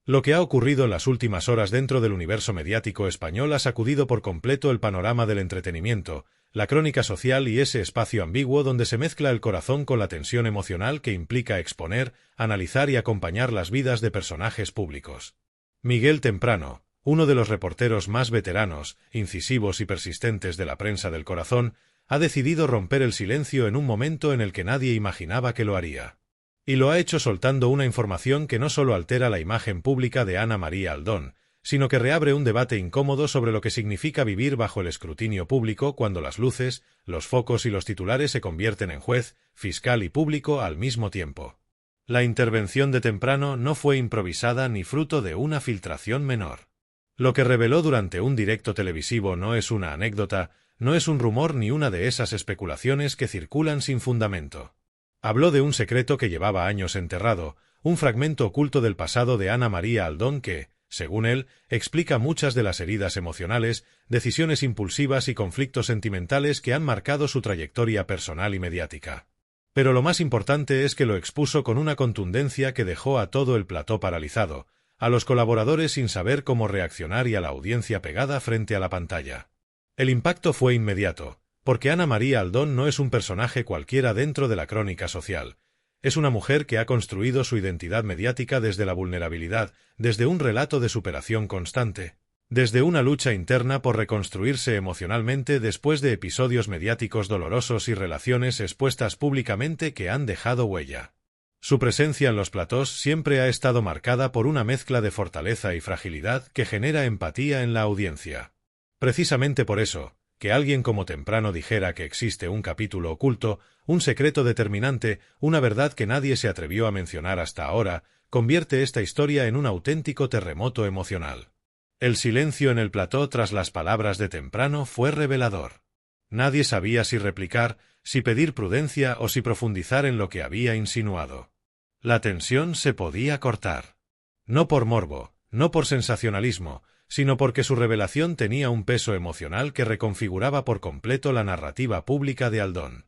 Lo que ha ocurrido en las últimas horas dentro del universo mediático español ha sacudido por completo el panorama del entretenimiento, la crónica social y ese espacio ambiguo donde se mezcla el corazón con la tensión emocional que implica exponer, analizar y acompañar las vidas de personajes públicos. Miguel Temprano, uno de los reporteros más veteranos, incisivos y persistentes de la prensa del corazón, ha decidido romper el silencio en un momento en el que nadie imaginaba que lo haría. Y lo ha hecho soltando una información que no solo altera la imagen pública de Ana María Aldón, sino que reabre un debate incómodo sobre lo que significa vivir bajo el escrutinio público cuando las luces, los focos y los titulares se convierten en juez, fiscal y público al mismo tiempo. La intervención de Temprano no fue improvisada ni fruto de una filtración menor. Lo que reveló durante un directo televisivo no es una anécdota, no es un rumor ni una de esas especulaciones que circulan sin fundamento. Habló de un secreto que llevaba años enterrado, un fragmento oculto del pasado de Ana María Aldón que, según él, explica muchas de las heridas emocionales, decisiones impulsivas y conflictos sentimentales que han marcado su trayectoria personal y mediática. Pero lo más importante es que lo expuso con una contundencia que dejó a todo el plató paralizado, a los colaboradores sin saber cómo reaccionar y a la audiencia pegada frente a la pantalla. El impacto fue inmediato, porque Ana María Aldón no es un personaje cualquiera dentro de la crónica social. Es una mujer que ha construido su identidad mediática desde la vulnerabilidad, desde un relato de superación constante, desde una lucha interna por reconstruirse emocionalmente después de episodios mediáticos dolorosos y relaciones expuestas públicamente que han dejado huella. Su presencia en los platós siempre ha estado marcada por una mezcla de fortaleza y fragilidad que genera empatía en la audiencia. Precisamente por eso, que alguien como Temprano dijera que existe un capítulo oculto, un secreto determinante, una verdad que nadie se atrevió a mencionar hasta ahora, convierte esta historia en un auténtico terremoto emocional. El silencio en el plató tras las palabras de Temprano fue revelador. Nadie sabía si replicar, si pedir prudencia o si profundizar en lo que había insinuado. La tensión se podía cortar. No por morbo, no por sensacionalismo, sino porque su revelación tenía un peso emocional que reconfiguraba por completo la narrativa pública de Aldón.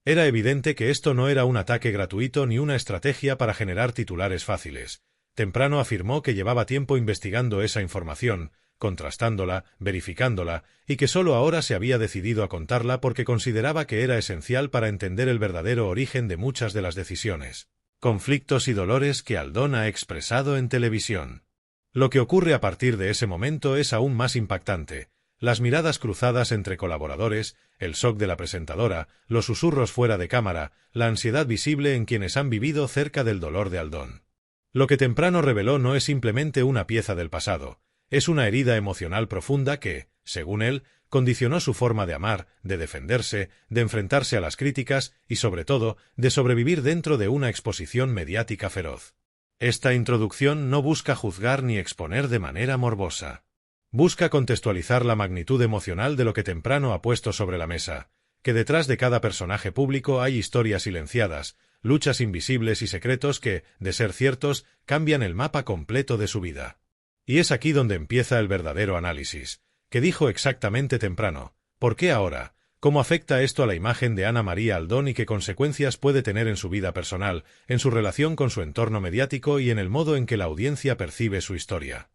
Era evidente que esto no era un ataque gratuito ni una estrategia para generar titulares fáciles. Temprano afirmó que llevaba tiempo investigando esa información, contrastándola, verificándola, y que solo ahora se había decidido a contarla porque consideraba que era esencial para entender el verdadero origen de muchas de las decisiones, conflictos y dolores que Aldón ha expresado en televisión. Lo que ocurre a partir de ese momento es aún más impactante. Las miradas cruzadas entre colaboradores, el shock de la presentadora, los susurros fuera de cámara, la ansiedad visible en quienes han vivido cerca del dolor de Aldón. Lo que Temprano reveló no es simplemente una pieza del pasado, es una herida emocional profunda que, según él, condicionó su forma de amar, de defenderse, de enfrentarse a las críticas y, sobre todo, de sobrevivir dentro de una exposición mediática feroz. Esta introducción no busca juzgar ni exponer de manera morbosa. Busca contextualizar la magnitud emocional de lo que Temprano ha puesto sobre la mesa, que detrás de cada personaje público hay historias silenciadas, luchas invisibles y secretos que, de ser ciertos, cambian el mapa completo de su vida. Y es aquí donde empieza el verdadero análisis. ¿Qué dijo exactamente Temprano? ¿Por qué ahora? ¿Cómo afecta esto a la imagen de Ana María Aldón y qué consecuencias puede tener en su vida personal, en su relación con su entorno mediático y en el modo en que la audiencia percibe su historia?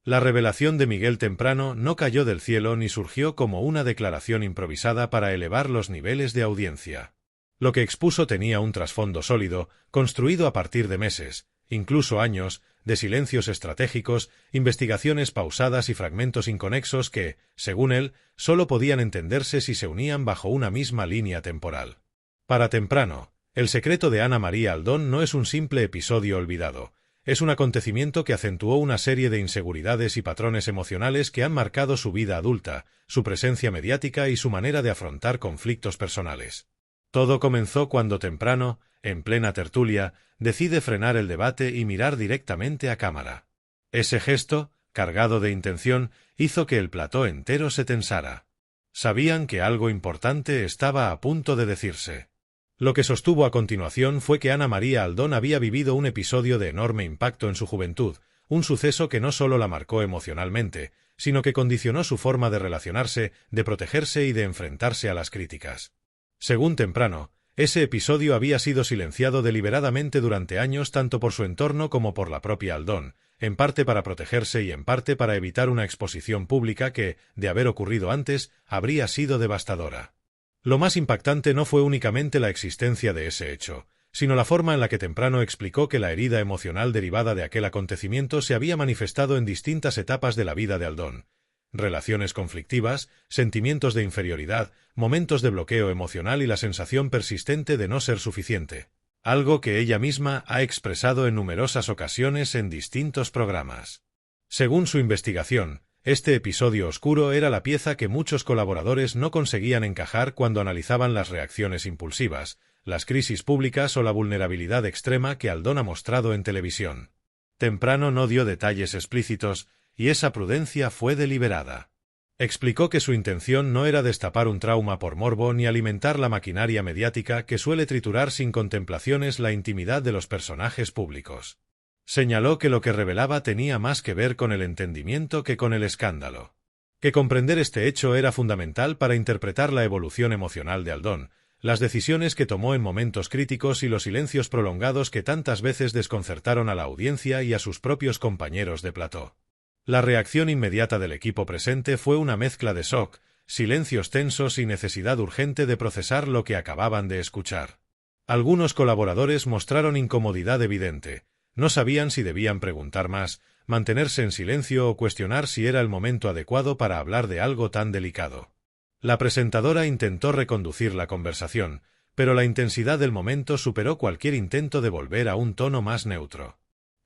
La revelación de Miguel Temprano no cayó del cielo ni surgió como una declaración improvisada para elevar los niveles de audiencia. Lo que expuso tenía un trasfondo sólido, construido a partir de meses, incluso años, de silencios estratégicos, investigaciones pausadas y fragmentos inconexos que, según él, sólo podían entenderse si se unían bajo una misma línea temporal. Para Temprano, el secreto de Ana María Aldón no es un simple episodio olvidado, es un acontecimiento que acentuó una serie de inseguridades y patrones emocionales que han marcado su vida adulta, su presencia mediática y su manera de afrontar conflictos personales. Todo comenzó cuando Temprano, en plena tertulia, decide frenar el debate y mirar directamente a cámara. Ese gesto, cargado de intención, hizo que el plató entero se tensara. Sabían que algo importante estaba a punto de decirse. Lo que sostuvo a continuación fue que Ana María Aldón había vivido un episodio de enorme impacto en su juventud, un suceso que no solo la marcó emocionalmente, sino que condicionó su forma de relacionarse, de protegerse y de enfrentarse a las críticas. Según Temprano, Ese episodio había sido silenciado deliberadamente durante años tanto por su entorno como por la propia Aldón, en parte para protegerse y en parte para evitar una exposición pública que, de haber ocurrido antes, habría sido devastadora. Lo más impactante no fue únicamente la existencia de ese hecho, sino la forma en la que Temprano explicó que la herida emocional derivada de aquel acontecimiento se había manifestado en distintas etapas de la vida de Aldón. Relaciones conflictivas, sentimientos de inferioridad, momentos de bloqueo emocional y la sensación persistente de no ser suficiente. Algo que ella misma ha expresado en numerosas ocasiones en distintos programas. Según su investigación, este episodio oscuro era la pieza que muchos colaboradores no conseguían encajar cuando analizaban las reacciones impulsivas, las crisis públicas o la vulnerabilidad extrema que Aldón ha mostrado en televisión. Temprano no dio detalles explícitos, y esa prudencia fue deliberada. Explicó que su intención no era destapar un trauma por morbo ni alimentar la maquinaria mediática que suele triturar sin contemplaciones la intimidad de los personajes públicos. Señaló que lo que revelaba tenía más que ver con el entendimiento que con el escándalo. Que comprender este hecho era fundamental para interpretar la evolución emocional de Aldón, las decisiones que tomó en momentos críticos y los silencios prolongados que tantas veces desconcertaron a la audiencia y a sus propios compañeros de plató. La reacción inmediata del equipo presente fue una mezcla de shock, silencios tensos y necesidad urgente de procesar lo que acababan de escuchar. Algunos colaboradores mostraron incomodidad evidente, no sabían si debían preguntar más, mantenerse en silencio o cuestionar si era el momento adecuado para hablar de algo tan delicado. La presentadora intentó reconducir la conversación, pero la intensidad del momento superó cualquier intento de volver a un tono más neutro.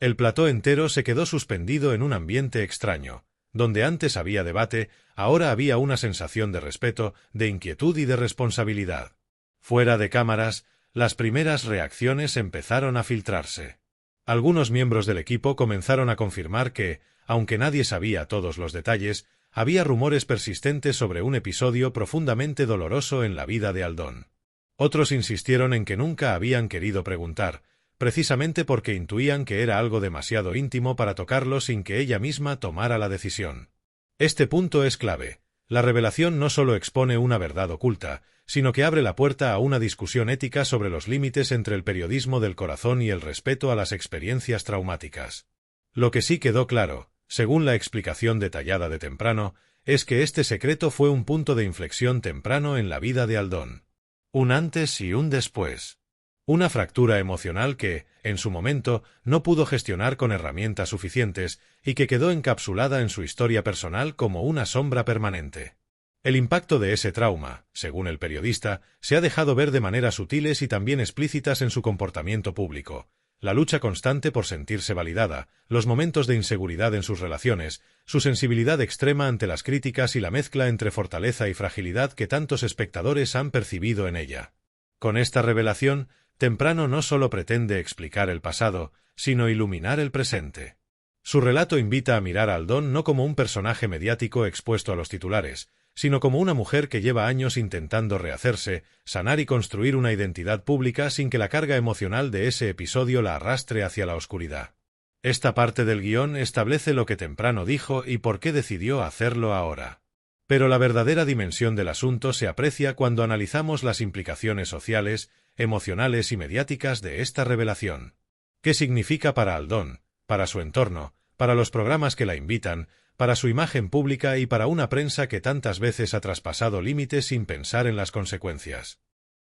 El plató entero se quedó suspendido en un ambiente extraño. Donde antes había debate, ahora había una sensación de respeto, de inquietud y de responsabilidad. Fuera de cámaras, las primeras reacciones empezaron a filtrarse. Algunos miembros del equipo comenzaron a confirmar que, aunque nadie sabía todos los detalles, había rumores persistentes sobre un episodio profundamente doloroso en la vida de Aldón. Otros insistieron en que nunca habían querido preguntar, precisamente porque intuían que era algo demasiado íntimo para tocarlo sin que ella misma tomara la decisión. Este punto es clave. La revelación no solo expone una verdad oculta, sino que abre la puerta a una discusión ética sobre los límites entre el periodismo del corazón y el respeto a las experiencias traumáticas. Lo que sí quedó claro, según la explicación detallada de Temprano, es que este secreto fue un punto de inflexión temprano en la vida de Aldón. Un antes y un después. Una fractura emocional que, en su momento, no pudo gestionar con herramientas suficientes y que quedó encapsulada en su historia personal como una sombra permanente. El impacto de ese trauma, según el periodista, se ha dejado ver de maneras sutiles y también explícitas en su comportamiento público. La lucha constante por sentirse validada, los momentos de inseguridad en sus relaciones, su sensibilidad extrema ante las críticas y la mezcla entre fortaleza y fragilidad que tantos espectadores han percibido en ella. Con esta revelación, Temprano no solo pretende explicar el pasado, sino iluminar el presente. Su relato invita a mirar a Aldón no como un personaje mediático expuesto a los titulares, sino como una mujer que lleva años intentando rehacerse, sanar y construir una identidad pública sin que la carga emocional de ese episodio la arrastre hacia la oscuridad. Esta parte del guión establece lo que Temprano dijo y por qué decidió hacerlo ahora. Pero la verdadera dimensión del asunto se aprecia cuando analizamos las implicaciones sociales, emocionales y mediáticas de esta revelación. ¿Qué significa para Aldón, para su entorno, para los programas que la invitan, para su imagen pública y para una prensa que tantas veces ha traspasado límites sin pensar en las consecuencias?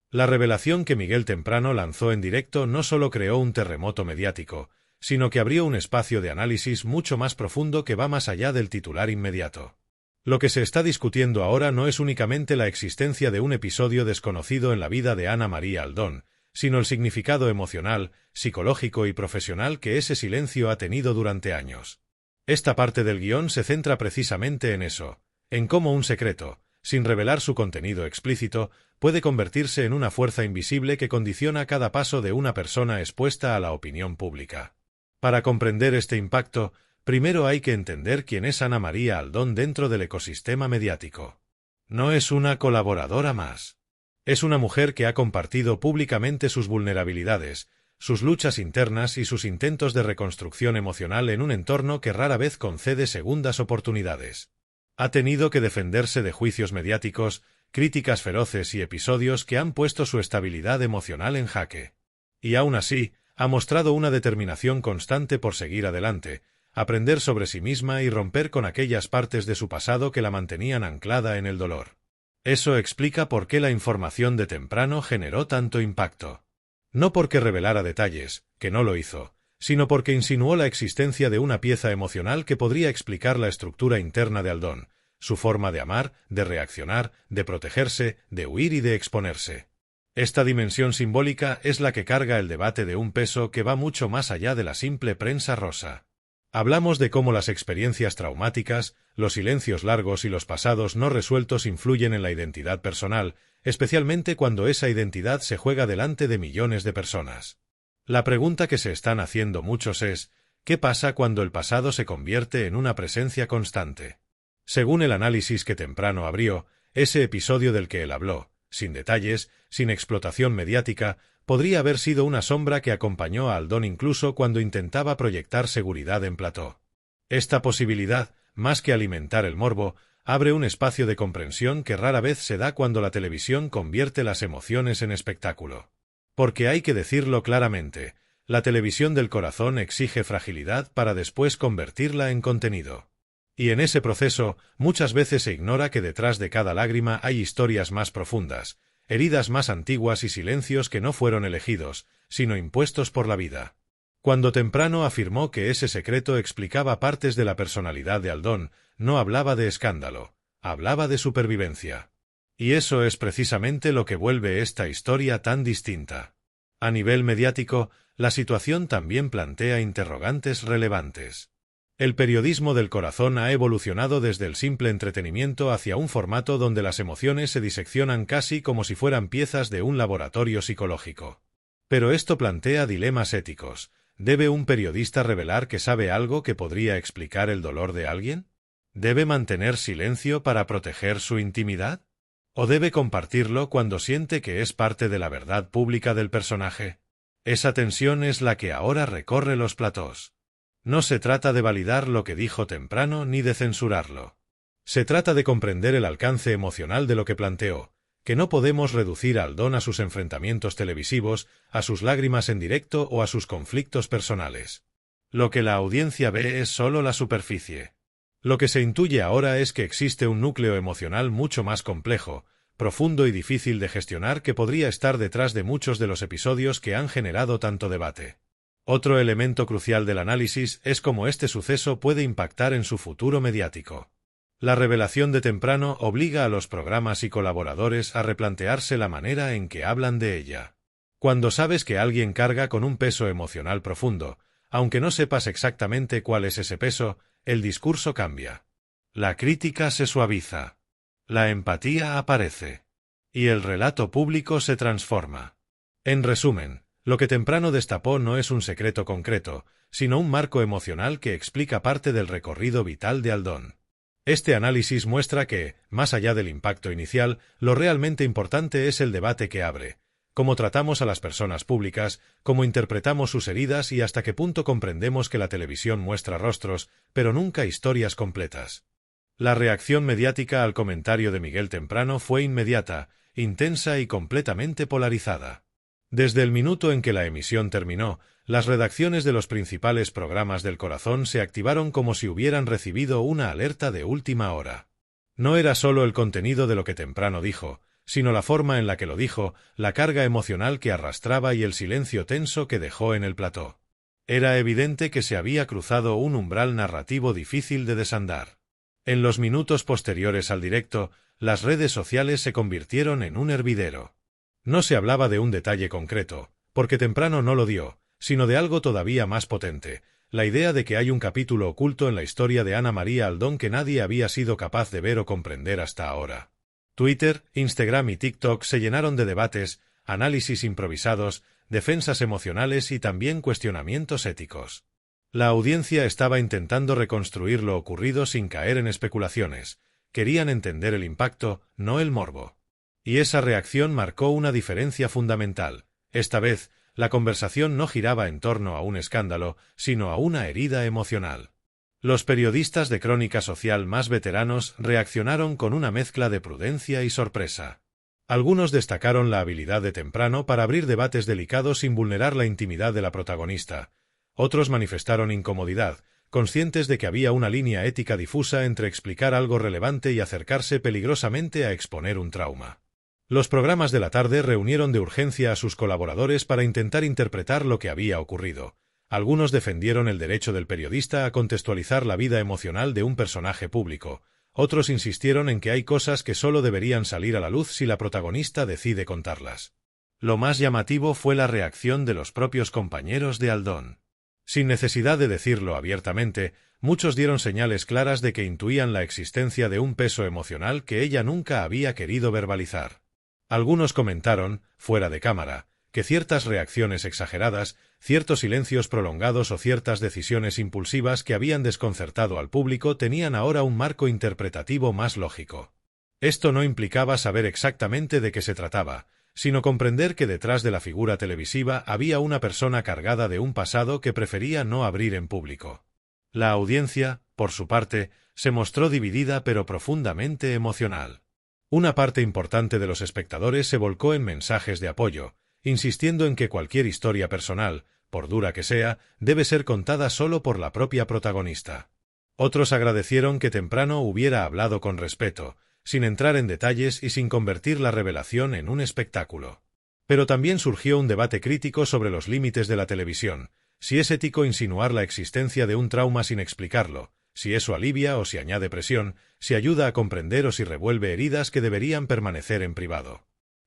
La revelación que Miguel Temprano lanzó en directo no solo creó un terremoto mediático, sino que abrió un espacio de análisis mucho más profundo que va más allá del titular inmediato. Lo que se está discutiendo ahora no es únicamente la existencia de un episodio desconocido en la vida de Ana María Aldón, sino el significado emocional, psicológico y profesional que ese silencio ha tenido durante años. Esta parte del guión se centra precisamente en eso, en cómo un secreto, sin revelar su contenido explícito, puede convertirse en una fuerza invisible que condiciona cada paso de una persona expuesta a la opinión pública. Para comprender este impacto, primero hay que entender quién es Ana María Aldón dentro del ecosistema mediático. No es una colaboradora más. Es una mujer que ha compartido públicamente sus vulnerabilidades, sus luchas internas y sus intentos de reconstrucción emocional en un entorno que rara vez concede segundas oportunidades. Ha tenido que defenderse de juicios mediáticos, críticas feroces y episodios que han puesto su estabilidad emocional en jaque. Y aún así, ha mostrado una determinación constante por seguir adelante, aprender sobre sí misma y romper con aquellas partes de su pasado que la mantenían anclada en el dolor. Eso explica por qué la información de temprano generó tanto impacto. No porque revelara detalles, que no lo hizo, sino porque insinuó la existencia de una pieza emocional que podría explicar la estructura interna de Aldón, su forma de amar, de reaccionar, de protegerse, de huir y de exponerse. Esta dimensión simbólica es la que carga el debate de un peso que va mucho más allá de la simple prensa rosa. Hablamos de cómo las experiencias traumáticas, los silencios largos y los pasados no resueltos influyen en la identidad personal, especialmente cuando esa identidad se juega delante de millones de personas. La pregunta que se están haciendo muchos es, ¿qué pasa cuando el pasado se convierte en una presencia constante? Según el análisis que temprano abrió, ese episodio del que él habló, sin detalles, sin explotación mediática, podría haber sido una sombra que acompañó a Aldón incluso cuando intentaba proyectar seguridad en plató. Esta posibilidad, más que alimentar el morbo, abre un espacio de comprensión que rara vez se da cuando la televisión convierte las emociones en espectáculo. Porque hay que decirlo claramente, la televisión del corazón exige fragilidad para después convertirla en contenido. Y en ese proceso, muchas veces se ignora que detrás de cada lágrima hay historias más profundas, heridas más antiguas y silencios que no fueron elegidos, sino impuestos por la vida. Cuando temprano afirmó que ese secreto explicaba partes de la personalidad de Aldón, no hablaba de escándalo, hablaba de supervivencia. Y eso es precisamente lo que vuelve esta historia tan distinta. A nivel mediático, la situación también plantea interrogantes relevantes. El periodismo del corazón ha evolucionado desde el simple entretenimiento hacia un formato donde las emociones se diseccionan casi como si fueran piezas de un laboratorio psicológico. Pero esto plantea dilemas éticos. ¿Debe un periodista revelar que sabe algo que podría explicar el dolor de alguien? ¿Debe mantener silencio para proteger su intimidad? ¿O debe compartirlo cuando siente que es parte de la verdad pública del personaje? Esa tensión es la que ahora recorre los platós. No se trata de validar lo que dijo temprano ni de censurarlo. Se trata de comprender el alcance emocional de lo que planteó, que no podemos reducir a Aldón a sus enfrentamientos televisivos, a sus lágrimas en directo o a sus conflictos personales. Lo que la audiencia ve es solo la superficie. Lo que se intuye ahora es que existe un núcleo emocional mucho más complejo, profundo y difícil de gestionar que podría estar detrás de muchos de los episodios que han generado tanto debate. Otro elemento crucial del análisis es cómo este suceso puede impactar en su futuro mediático. La revelación de temprano obliga a los programas y colaboradores a replantearse la manera en que hablan de ella. Cuando sabes que alguien carga con un peso emocional profundo, aunque no sepas exactamente cuál es ese peso, el discurso cambia. La crítica se suaviza. La empatía aparece. Y el relato público se transforma. En resumen, lo que temprano destapó no es un secreto concreto, sino un marco emocional que explica parte del recorrido vital de Aldón. Este análisis muestra que, más allá del impacto inicial, lo realmente importante es el debate que abre, cómo tratamos a las personas públicas, cómo interpretamos sus heridas y hasta qué punto comprendemos que la televisión muestra rostros, pero nunca historias completas. La reacción mediática al comentario de Miguel Temprano fue inmediata, intensa y completamente polarizada. Desde el minuto en que la emisión terminó, las redacciones de los principales programas del corazón se activaron como si hubieran recibido una alerta de última hora. No era solo el contenido de lo que temprano dijo, sino la forma en la que lo dijo, la carga emocional que arrastraba y el silencio tenso que dejó en el plató. Era evidente que se había cruzado un umbral narrativo difícil de desandar. En los minutos posteriores al directo, las redes sociales se convirtieron en un hervidero. No se hablaba de un detalle concreto, porque temprano no lo dio, sino de algo todavía más potente, la idea de que hay un capítulo oculto en la historia de Ana María Aldón que nadie había sido capaz de ver o comprender hasta ahora. Twitter, Instagram y TikTok se llenaron de debates, análisis improvisados, defensas emocionales y también cuestionamientos éticos. La audiencia estaba intentando reconstruir lo ocurrido sin caer en especulaciones. Querían entender el impacto, no el morbo. Y esa reacción marcó una diferencia fundamental. Esta vez, la conversación no giraba en torno a un escándalo, sino a una herida emocional. Los periodistas de crónica social más veteranos reaccionaron con una mezcla de prudencia y sorpresa. Algunos destacaron la habilidad de Temprano para abrir debates delicados sin vulnerar la intimidad de la protagonista. Otros manifestaron incomodidad, conscientes de que había una línea ética difusa entre explicar algo relevante y acercarse peligrosamente a exponer un trauma. Los programas de la tarde reunieron de urgencia a sus colaboradores para intentar interpretar lo que había ocurrido. Algunos defendieron el derecho del periodista a contextualizar la vida emocional de un personaje público. Otros insistieron en que hay cosas que solo deberían salir a la luz si la protagonista decide contarlas. Lo más llamativo fue la reacción de los propios compañeros de Aldón. Sin necesidad de decirlo abiertamente, muchos dieron señales claras de que intuían la existencia de un peso emocional que ella nunca había querido verbalizar. Algunos comentaron, fuera de cámara, que ciertas reacciones exageradas, ciertos silencios prolongados o ciertas decisiones impulsivas que habían desconcertado al público tenían ahora un marco interpretativo más lógico. Esto no implicaba saber exactamente de qué se trataba, sino comprender que detrás de la figura televisiva había una persona cargada de un pasado que prefería no abrir en público. La audiencia, por su parte, se mostró dividida pero profundamente emocional. Una parte importante de los espectadores se volcó en mensajes de apoyo, insistiendo en que cualquier historia personal, por dura que sea, debe ser contada solo por la propia protagonista. Otros agradecieron que Temprano hubiera hablado con respeto, sin entrar en detalles y sin convertir la revelación en un espectáculo. Pero también surgió un debate crítico sobre los límites de la televisión, si es ético insinuar la existencia de un trauma sin explicarlo, si eso alivia o si añade presión, si ayuda a comprender o si revuelve heridas que deberían permanecer en privado.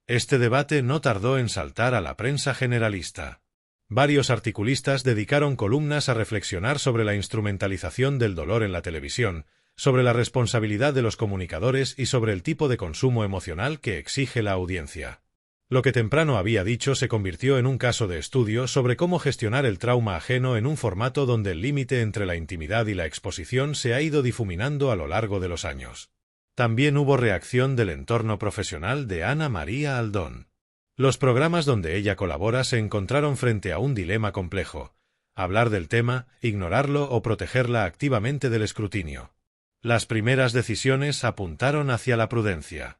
Este debate no tardó en saltar a la prensa generalista. Varios articulistas dedicaron columnas a reflexionar sobre la instrumentalización del dolor en la televisión, sobre la responsabilidad de los comunicadores y sobre el tipo de consumo emocional que exige la audiencia. Lo que Temprano había dicho se convirtió en un caso de estudio sobre cómo gestionar el trauma ajeno en un formato donde el límite entre la intimidad y la exposición se ha ido difuminando a lo largo de los años. También hubo reacción del entorno profesional de Ana María Aldón. Los programas donde ella colabora se encontraron frente a un dilema complejo: hablar del tema, ignorarlo o protegerla activamente del escrutinio. Las primeras decisiones apuntaron hacia la prudencia.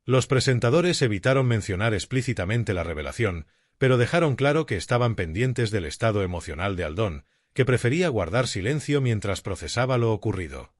Los presentadores evitaron mencionar explícitamente la revelación, pero dejaron claro que estaban pendientes del estado emocional de Aldón, que prefería guardar silencio mientras procesaba lo ocurrido.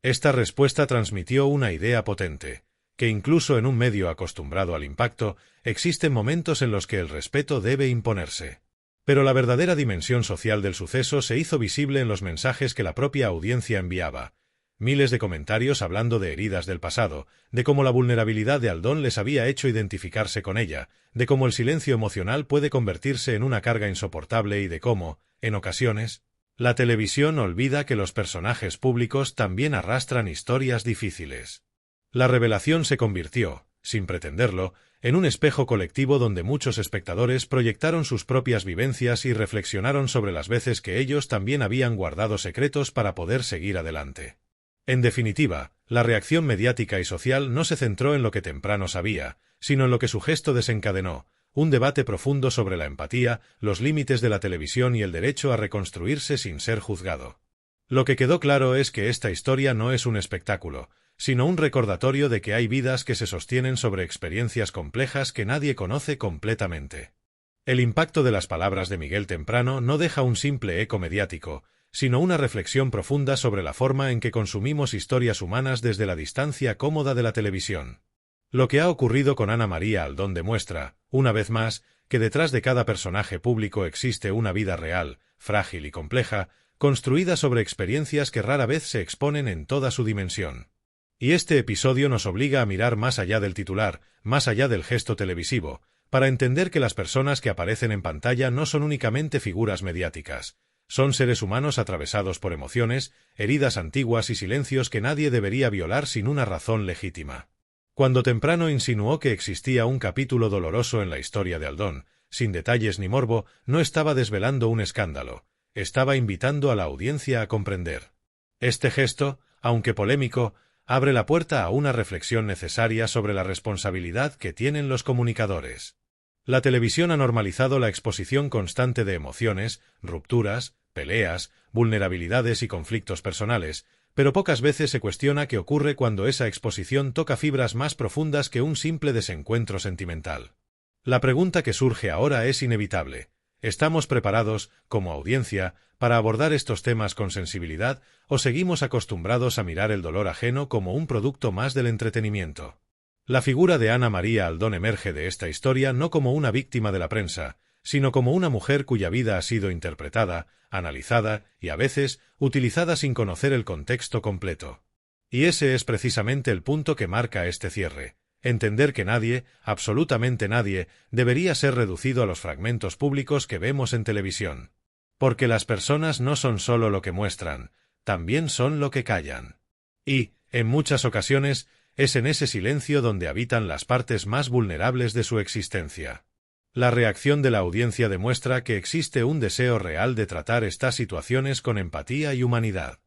Esta respuesta transmitió una idea potente, que incluso en un medio acostumbrado al impacto, existen momentos en los que el respeto debe imponerse. Pero la verdadera dimensión social del suceso se hizo visible en los mensajes que la propia audiencia enviaba. Miles de comentarios hablando de heridas del pasado, de cómo la vulnerabilidad de Aldón les había hecho identificarse con ella, de cómo el silencio emocional puede convertirse en una carga insoportable y de cómo, en ocasiones, la televisión olvida que los personajes públicos también arrastran historias difíciles. La revelación se convirtió, sin pretenderlo, en un espejo colectivo donde muchos espectadores proyectaron sus propias vivencias y reflexionaron sobre las veces que ellos también habían guardado secretos para poder seguir adelante. En definitiva, la reacción mediática y social no se centró en lo que Temprano sabía, sino en lo que su gesto desencadenó: un debate profundo sobre la empatía, los límites de la televisión y el derecho a reconstruirse sin ser juzgado. Lo que quedó claro es que esta historia no es un espectáculo, sino un recordatorio de que hay vidas que se sostienen sobre experiencias complejas que nadie conoce completamente. El impacto de las palabras de Miguel Temprano no deja un simple eco mediático, sino una reflexión profunda sobre la forma en que consumimos historias humanas desde la distancia cómoda de la televisión. Lo que ha ocurrido con Ana María Aldón demuestra, una vez más, que detrás de cada personaje público existe una vida real, frágil y compleja, construida sobre experiencias que rara vez se exponen en toda su dimensión. Y este episodio nos obliga a mirar más allá del titular, más allá del gesto televisivo, para entender que las personas que aparecen en pantalla no son únicamente figuras mediáticas. Son seres humanos atravesados por emociones, heridas antiguas y silencios que nadie debería violar sin una razón legítima. Cuando Temprano insinuó que existía un capítulo doloroso en la historia de Aldón, sin detalles ni morbo, no estaba desvelando un escándalo, estaba invitando a la audiencia a comprender. Este gesto, aunque polémico, abre la puerta a una reflexión necesaria sobre la responsabilidad que tienen los comunicadores. La televisión ha normalizado la exposición constante de emociones, rupturas, peleas, vulnerabilidades y conflictos personales, pero pocas veces se cuestiona qué ocurre cuando esa exposición toca fibras más profundas que un simple desencuentro sentimental. La pregunta que surge ahora es inevitable. ¿Estamos preparados, como audiencia, para abordar estos temas con sensibilidad o seguimos acostumbrados a mirar el dolor ajeno como un producto más del entretenimiento? La figura de Ana María Aldón emerge de esta historia no como una víctima de la prensa, sino como una mujer cuya vida ha sido interpretada, analizada y, a veces, utilizada sin conocer el contexto completo. Y ese es precisamente el punto que marca este cierre. Entender que nadie, absolutamente nadie, debería ser reducido a los fragmentos públicos que vemos en televisión. Porque las personas no son solo lo que muestran, también son lo que callan. Y, en muchas ocasiones, es en ese silencio donde habitan las partes más vulnerables de su existencia. La reacción de la audiencia demuestra que existe un deseo real de tratar estas situaciones con empatía y humanidad.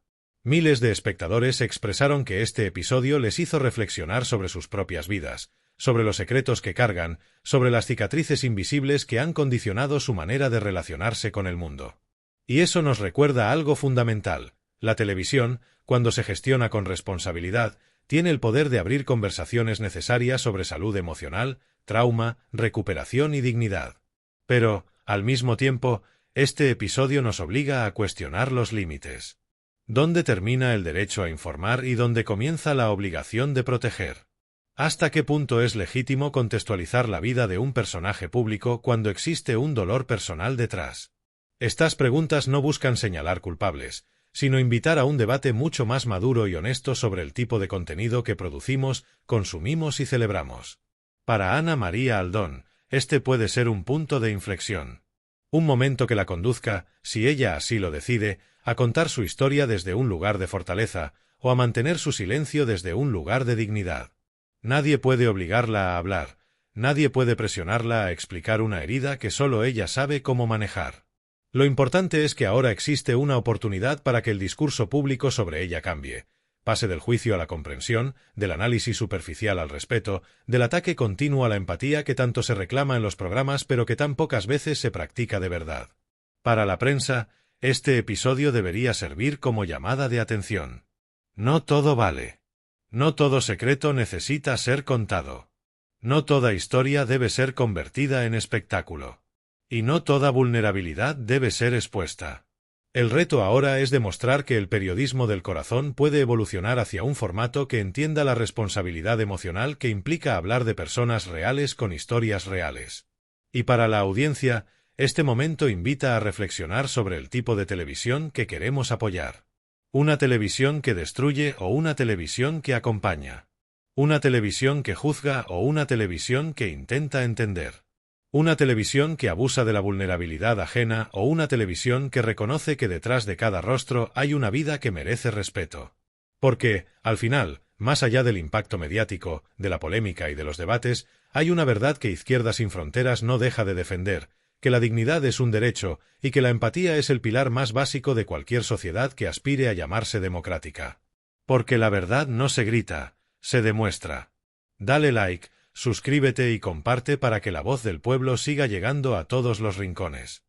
Miles de espectadores expresaron que este episodio les hizo reflexionar sobre sus propias vidas, sobre los secretos que cargan, sobre las cicatrices invisibles que han condicionado su manera de relacionarse con el mundo. Y eso nos recuerda algo fundamental. La televisión, cuando se gestiona con responsabilidad, tiene el poder de abrir conversaciones necesarias sobre salud emocional, trauma, recuperación y dignidad. Pero, al mismo tiempo, este episodio nos obliga a cuestionar los límites. ¿Dónde termina el derecho a informar y dónde comienza la obligación de proteger? ¿Hasta qué punto es legítimo contextualizar la vida de un personaje público cuando existe un dolor personal detrás? Estas preguntas no buscan señalar culpables, sino invitar a un debate mucho más maduro y honesto sobre el tipo de contenido que producimos, consumimos y celebramos. Para Ana María Aldón, este puede ser un punto de inflexión. Un momento que la conduzca, si ella así lo decide, a contar su historia desde un lugar de fortaleza, o a mantener su silencio desde un lugar de dignidad. Nadie puede obligarla a hablar, nadie puede presionarla a explicar una herida que solo ella sabe cómo manejar. Lo importante es que ahora existe una oportunidad para que el discurso público sobre ella cambie, pase del juicio a la comprensión, del análisis superficial al respeto, del ataque continuo a la empatía que tanto se reclama en los programas pero que tan pocas veces se practica de verdad. Para la prensa, este episodio debería servir como llamada de atención. No todo vale. No todo secreto necesita ser contado. No toda historia debe ser convertida en espectáculo. Y no toda vulnerabilidad debe ser expuesta. El reto ahora es demostrar que el periodismo del corazón puede evolucionar hacia un formato que entienda la responsabilidad emocional que implica hablar de personas reales con historias reales. Y para la audiencia, este momento invita a reflexionar sobre el tipo de televisión que queremos apoyar. Una televisión que destruye o una televisión que acompaña. Una televisión que juzga o una televisión que intenta entender. Una televisión que abusa de la vulnerabilidad ajena o una televisión que reconoce que detrás de cada rostro hay una vida que merece respeto. Porque, al final, más allá del impacto mediático, de la polémica y de los debates, hay una verdad que Izquierda Sin Fronteras no deja de defender, que la dignidad es un derecho y que la empatía es el pilar más básico de cualquier sociedad que aspire a llamarse democrática. Porque la verdad no se grita, se demuestra. Dale like, suscríbete y comparte para que la voz del pueblo siga llegando a todos los rincones.